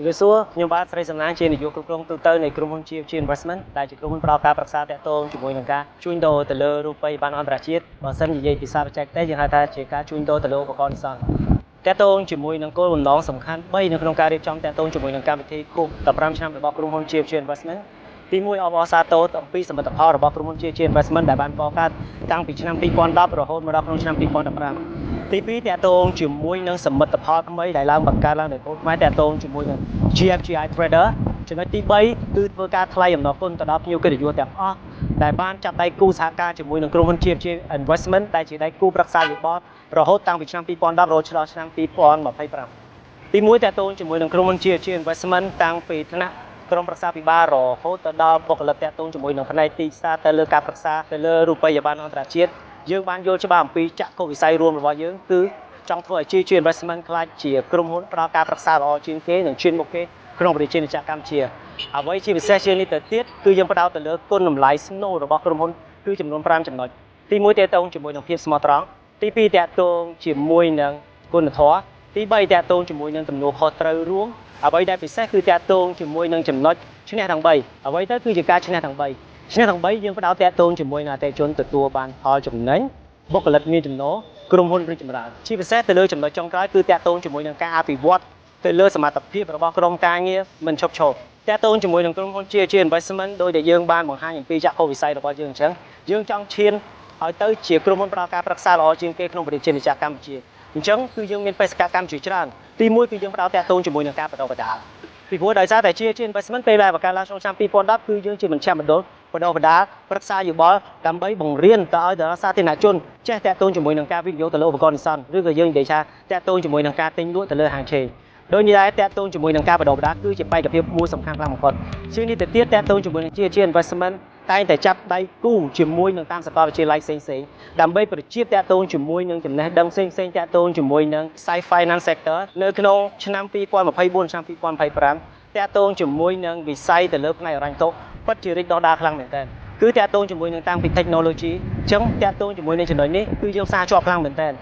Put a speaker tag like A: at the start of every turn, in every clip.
A: ជំរាបសួរខ្ញុំបាទស្រីសំណាងជានាយកគ្រប់គ្រងទូទៅនៃក្រុមហ៊ុន GFG Investment ដែលជាក្រុមហ៊ុនផ្ដល់ការប្រឹក្សាទាក់ទងជាមួយនឹងការជួញដូរទៅលើរូបិយប័ណ្ណអន្តរជាតិបើសិននិយាយភាសាបច្ចេកទេសយើងហៅថាជាការជួញដូរទៅលើឧបករណ៍នេសាទទាក់ទងជាមួយនឹងគោលបំណងសំខាន់3នៅក្នុងការរៀបចំទាក់ទងជាមួយនឹងកម្មវិធីគូ15ឆ្នាំរបស់ក្រុមហ៊ុន GFG Investment ទី1អបអរសាទរអំពីសមិទ្ធផលរបស់ក្រុមហ៊ុន GFG Investment ដែលបានបង្កើតតាំងពីឆ្នាំ2010រហូតមកដល់ក្នុងឆ្នាំ2015ទី2តាក់ទងជាមួយនឹងសមិទ្ធផលថ្មីដែលឡើងបង្កើតឡើងដោយកូនខ្មែរតាក់ទងជាមួយនឹង GFGI Trader ចំណុចទី3គឺធ្វើការថ្លែងអំណរគុណទៅដល់ភ្ញៀវកិត្តិយសទាំងអស់ដែលបានចាប់ដៃគូសហការជាមួយនឹងក្រុមហ៊ុន GFG Investment ដែលជាដៃគូប្រឹក្សាយោបល់រហូតតាំងពីឆ្នាំ2010រហូតដល់ឆ្នាំ2025ទី1តាក់ទងជាមួយនឹងក្រុមហ៊ុន GFG Investment តាំងពីថ្នាក់ក្រុមប្រឹក្សាពិបាលរហូតទៅដល់បុគ្គលិកតាក់ទងជាមួយនឹងផ្នែកទីផ្សារទៅលើការប្រឹក្សាទៅលើរូបិយប័ណ្ណអន្តរជាតិយើងបានយល់ច្បាស់អំពីចក្ខុវិស័យរួមរបស់យើងគឺចង់ធ្វើឲ្យ GFG Investment ខ្លាចជាក្រុមហ៊ុនផ្ដល់ការប្រឹក្សាល្អជាងគេនិងឈានមុខគេក្នុងប្រទេសជាតិកម្ពុជាអ្វីជាពិសេសជាងនេះទៅទៀតគឺយើងផ្ដោតទៅលើគុណតម្លៃស្នូលរបស់ក្រុមហ៊ុនគឺចំនួន5ចំណុចទី1តាក់ទងជាមួយនឹងភាពស្មោះត្រង់ទី2តាក់ទងជាមួយនឹងគុណធម៌ទី3តាក់ទងជាមួយនឹងទំនួលខុសត្រូវរួមអ្វីដែលពិសេសគឺតាក់ទងជាមួយនឹងចំណុចឈ្នះទាំង3អ្វីទៅគឺជាការឈ្នះទាំង3ឈ្នះទាំង3យើងផ្ដោតតាក់ទងជាមួយនឹងអតិថិជនទទួលបានផលចំណេញបុគ្គលិកមានចំណូលក្រុមហ៊ុនរីកចម្រើនជាពិសេសទៅលើចំណុចចុងក្រោយគឺតាក់ទងជាមួយនឹងការអភិវឌ្ឍទៅលើសមត្ថភាពរបស់ក្រុមការងារមិនឈប់ឈរតាក់ទងជាមួយនឹងក្រុមហ៊ុន GFG Investment ដោយដែលយើងបានបង្ហាញអំពីចក្ខុវិស័យរបស់យើងអញ្ចឹងយើងចង់ឈានឲ្យទៅជាក្រុមហ៊ុនផ្ដល់ការប្រឹក្សាល្អជាងគេក្នុងប្រទេសជាតិកម្ពុជាអញ្ចឹងគឺយើងមានបេសកកម្មជាច្រើនទី1គឺយើងផ្ដល់តាក់ទងជាមួយនឹងការបណ្ដុះបណ្ដាលពីព្រោះដោយសារតែ GFG Investment ពេលដែលបង្កើតឡើងក្នុងឆ្នាំ2010គឺយើងជាមជ្ឈមណ្ឌលបណ្ដុះបណ្ដាលប្រឹក្សាយោបល់ដើម្បីបង្រៀនទៅឲ្យដល់សាធារណជនចេះតាក់ទងជាមួយនឹងការវិនិយោគទៅលើឧបករណ៍នេសាទឬក៏យើងនិយាយថាតាក់ទងជាមួយនឹងការទិញលក់ទៅលើហាងឆេងដោយនេះដែរតាក់ទងជាមួយនឹងការបណ្ដុះបណ្ដាលគឺជាបេក្ខភាពមួយសំខាន់ខ្លាំងបំផុតជាងនេះទៅទៀតតាក់ទងជាមួយនឹង GFG Investment តែងតែចាប់ដៃគូជាមួយនឹងតាមសាកលវិទ្យាល័យផ្សេងៗដើម្បីប្រជាតាក់ទងជាមួយនឹងចំណេះដឹងផ្សេងៗតាក់ទងជាមួយនឹងខ្សែ Finance Sector នៅក្នុងឆ្នាំ2024ឆ្នាំ2025តាក់ទងជាមួយនឹងវិស័យទៅលើផ្នែកហិរញ្ញវត្ថុពិតជារីកដុះដាលខ្លាំងមែនទែនគឺតាក់ទងជាមួយនឹងតាំងពី Technology អញ្ចឹងតាក់ទងជាមួយនឹងចំណុចនេះគឺយើងសារជាប់ខ្លាំងមែនទែន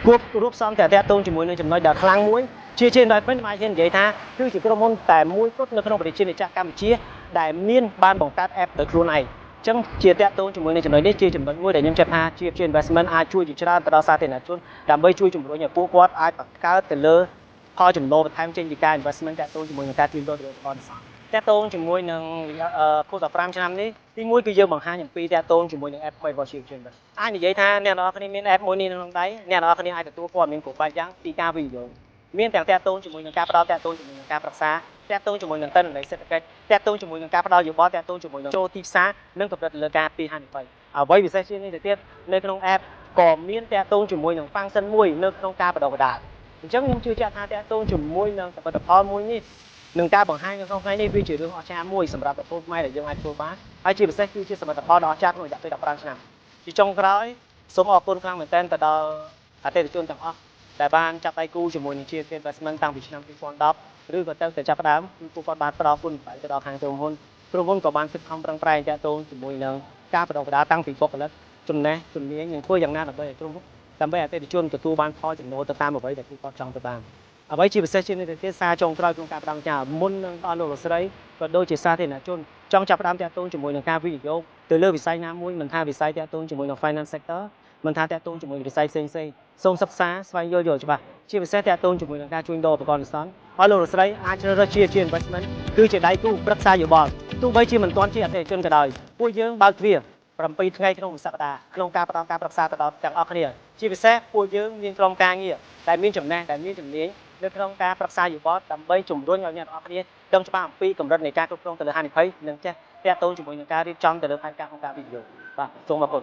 A: គួបរូបសំតាក់ទងជាមួយនឹងចំណុចដែលខ្លាំងមួយជាInvestmentអាចនិយាយថាគឺជាក្រុមហ៊ុនតែមួយគត់នៅក្នុងប្រទេសជាតិកម្ពុជាដែលមានបានបង្កើត app ដោយខ្លួនឯងអញ្ចឹងជាតាក់ទងជាមួយនឹងចំណុចនេះជាចំណុចមួយដែលខ្ញុំចាត់ថា GFG Investment អាចជួយជាច្រើនទៅដល់សាធារណជនដើម្បីជួយជំរុញឲ្យពួកគាត់អាចបង្កើតទៅលើផលចំណូលបន្ថែមចេញពីការ investment តាក់ទងជាមួយនឹងការជួញដូរទៅលើឧបករណ៍នេសាទតាក់ទងជាមួយនឹងគោល15ឆ្នាំនេះទី1គឺយើងបង្ហាញអំពីតាក់ទងជាមួយនឹង app ថ្មីរបស់ GFG Investment អាចនិយាយថាអ្នកនរគ្នាមាន app មួយនេះនៅក្នុងដៃអ្នកនរគ្នាអាចទទួលព័ត៌មានគ្រប់បែបយ៉ាងពីការវិនិយោគមានទាំងតាក់ទងជាមួយនឹងការផ្ដល់តាក់ទងជាមួយនឹងការប្រឹក្សាតាក់ទងជាមួយនឹងទិន្នន័យសេដ្ឋកិច្ចតាក់ទងជាមួយនឹងការផ្ដល់យោបល់តាក់ទងជាមួយនឹងចូលទីផ្សារនិងកម្រិតលើការពីហានិភ័យអ្វីពិសេសជាងនេះទៅទៀតនៅក្នុង app ក៏មានតាក់ទងជាមួយនឹង function មួយនៅក្នុងការបណ្ដុះបណ្ដាលអញ្ចឹងខ្ញុំជឿជាក់ថាតាក់ទងជាមួយនឹងសមិទ្ធផលមួយនេះនឹងការបង្ហាញនៅក្នុងថ្ងៃនេះវាជារឿងអស្ចារ្យមួយសម្រាប់ប្រទេសខ្មែរដែលយើងអាចធ្វើបានហើយជាពិសេសគឺជាសមិទ្ធផលដ៏អស្ចារ្យក្នុងរយៈពេល15ឆ្នាំជាចុងក្រោយសូមអរគុណខ្លាំងមែនទែនទៅដល់អតិថិជនទាំងអស់ដែលបានចាប់ដៃគូជាមួយនឹង GFG Investment តាំងពីឆ្នាំ2010ឬក៏ទៅចាប់ផ្ដើមគឺពួកគាត់បានផ្ដល់គុណទៅដល់ខាងក្រុមហ៊ុនក៏បានខិតខំប្រឹងប្រែងតាក់ទងជាមួយនឹងការបណ្ដុះបណ្ដាលតាំងពីបុគ្គលិកចំណេះជំនាញនិងធ្វើយ៉ាងណាដើម្បីឲ្យក្រុមហ៊ុនដើម្បីអតិថិជនទទួលបានផលចំណូលទៅតាមអ្វីដែលពួកគាត់ចង់ទៅបានអ្វីជាពិសេសជាងនេះទៅទៀតសារចុងក្រោយក្នុងការផ្ដល់ចាមុននឹងដល់លោកស្រីក៏ដូចជាសាធារណជនចង់ចាប់ផ្ដើមតាក់ទងជាមួយនឹងការវិនិយោគទៅលើវិស័យណាមួយមិនថាវិស័យតាក់ទងជាមួយនឹង Finance Sector មិនថាតាក់ទងជាមួយវិស័យផ្សេងៗសូមសិក្សាស្វែងយល់ច្បាស់ជាពិសេសតាក់ទងជាមួយនឹងការជួញដូរឧបករណ៍នេសាទហើយលោកស្រីអាចជ្រើសរើសGFG Investment គឺជាដៃគូប្រឹក្សាយោបល់ទោះបីជាមិនទាន់ជាអតិថិជនក៏ដោយពួកយើងបើកទ្វារ7ថ្ងៃក្នុងមួយសប្តាហ៍ក្នុងការផ្ដល់ការប្រឹក្សាទៅដល់ទាំងអស់គ្នាជាពិសេសពួកយើងមានក្រុមការងារដែលមានចំណេះដែលមានជំនាញនៅក្នុងការប្រឹក្សាយោបល់ដើម្បីជំរុញឲ្យអ្នកទាំងអស់គ្នាដឹងច្បាស់អំពីកម្រិតនៃការគ្រប់គ្រងទៅលើហានិភ័យនិងចេះតាក់ទងជាមួយនឹងការរៀបចំទៅលើផែនការក្នុងការវិនិយោគបាទសូមអរគុណ